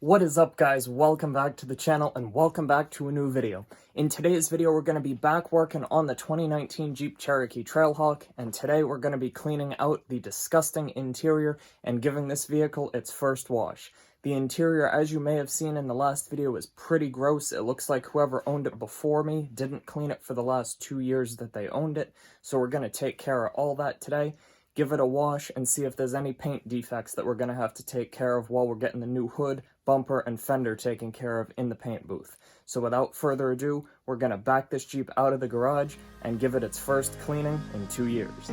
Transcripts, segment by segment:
What is up, guys? Welcome back to the channel and welcome back to a new video. In today's video, we're going to be back working on the 2019 Jeep Cherokee Trailhawk, and today we're going to be cleaning out the disgusting interior and giving this vehicle its first wash. The interior, as you may have seen in the last video, is pretty gross. It looks like whoever owned it before me didn't clean it for the last 2 years that they owned it, so we're going to take care of all that today. Give it a wash and see if there's any paint defects that we're going to have to take care of while we're getting the new hood, bumper, and fender taken care of in the paint booth. So without further ado, we're going to back this Jeep out of the garage and give it its first cleaning in 2 years.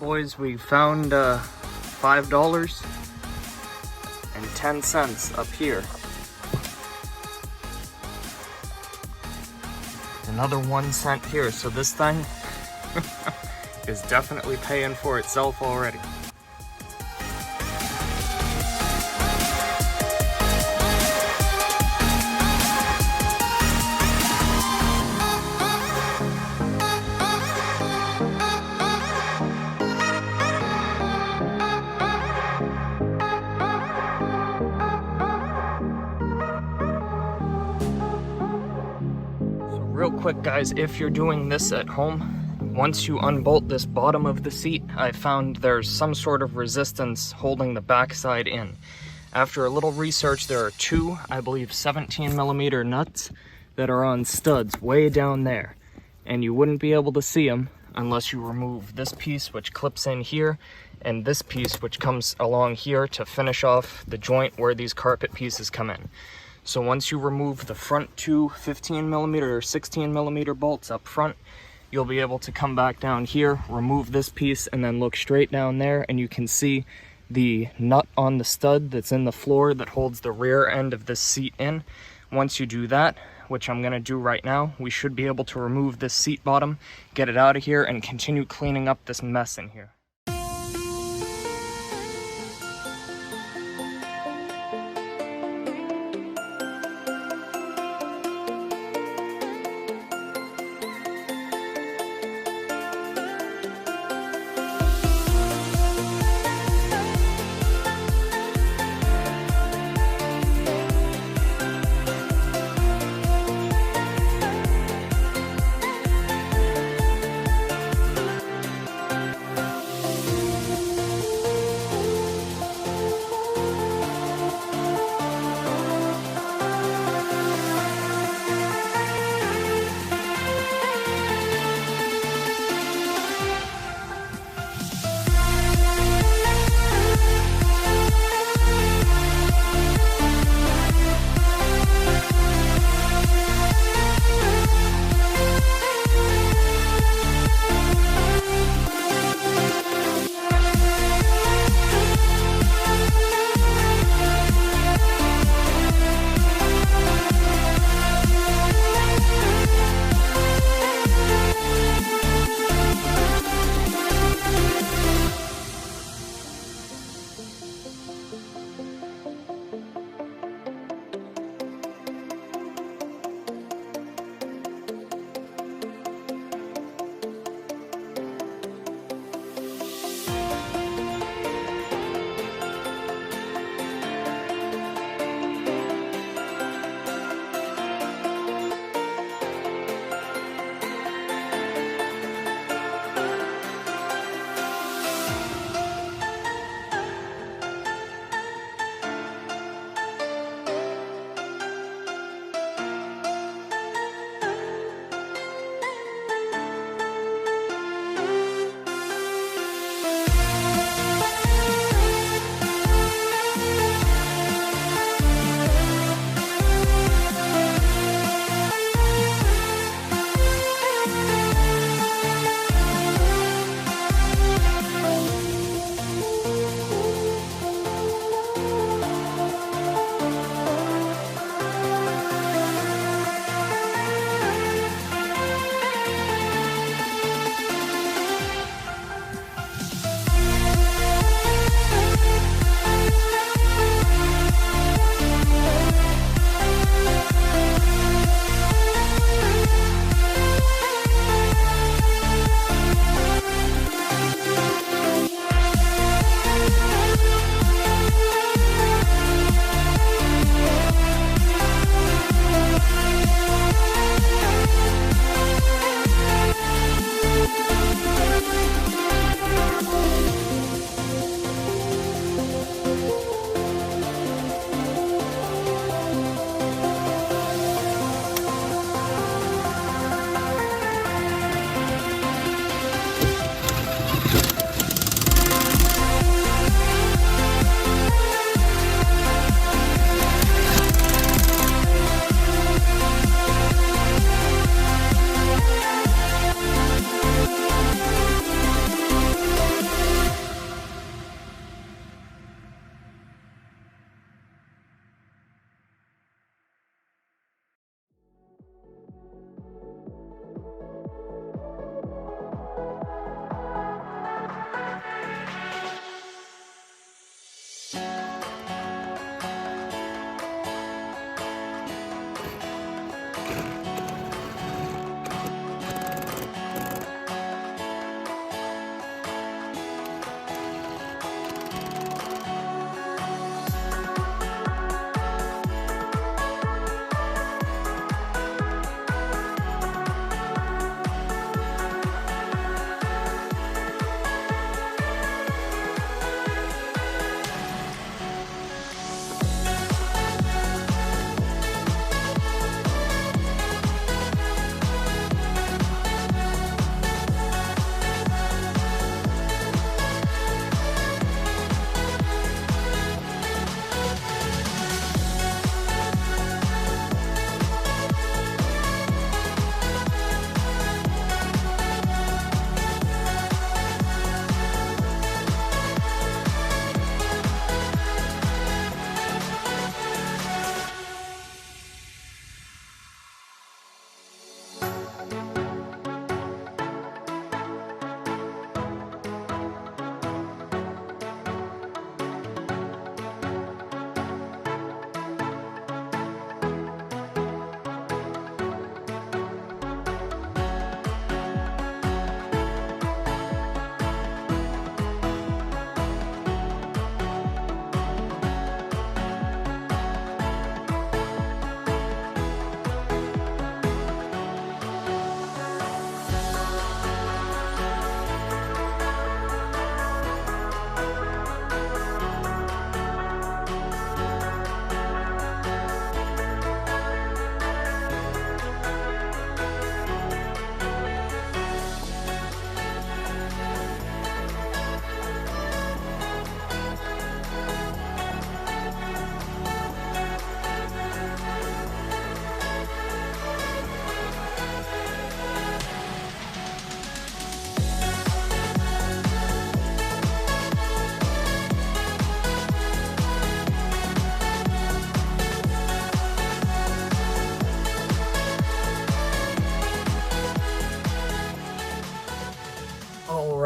Boys, we found $5.10 up here. Another 1 cent here, so this thing is definitely paying for itself already. Real quick, guys, if you're doing this at home, once you unbolt this bottom of the seat, I found there's some sort of resistance holding the backside in. After a little research, there are two, I believe, 17mm nuts that are on studs way down there, and you wouldn't be able to see them unless you remove this piece, which clips in here, and this piece, which comes along here to finish off the joint where these carpet pieces come in. So once you remove the front two 15mm or 16mm bolts up front, you'll be able to come back down here, remove this piece, and then look straight down there, and you can see the nut on the stud that's in the floor that holds the rear end of this seat in. Once you do that, which I'm gonna do right now, we should be able to remove this seat bottom, get it out of here, and continue cleaning up this mess in here.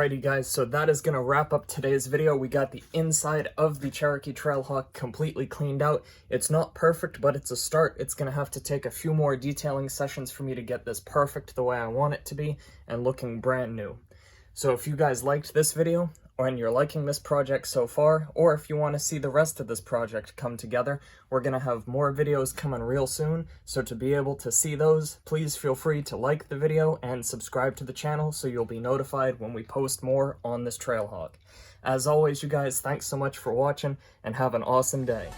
Alrighty guys, so that is going to wrap up today's video. We got the inside of the Cherokee Trailhawk completely cleaned out. It's not perfect, but it's a start. It's going to have to take a few more detailing sessions for me to get this perfect the way I want it to be and looking brand new. So if you guys liked this video, and you're liking this project so far, or if you want to see the rest of this project come together, we're going to have more videos coming real soon, so to be able to see those, please feel free to like the video and subscribe to the channel so you'll be notified when we post more on this Trailhawk. As always, you guys, thanks so much for watching, and have an awesome day.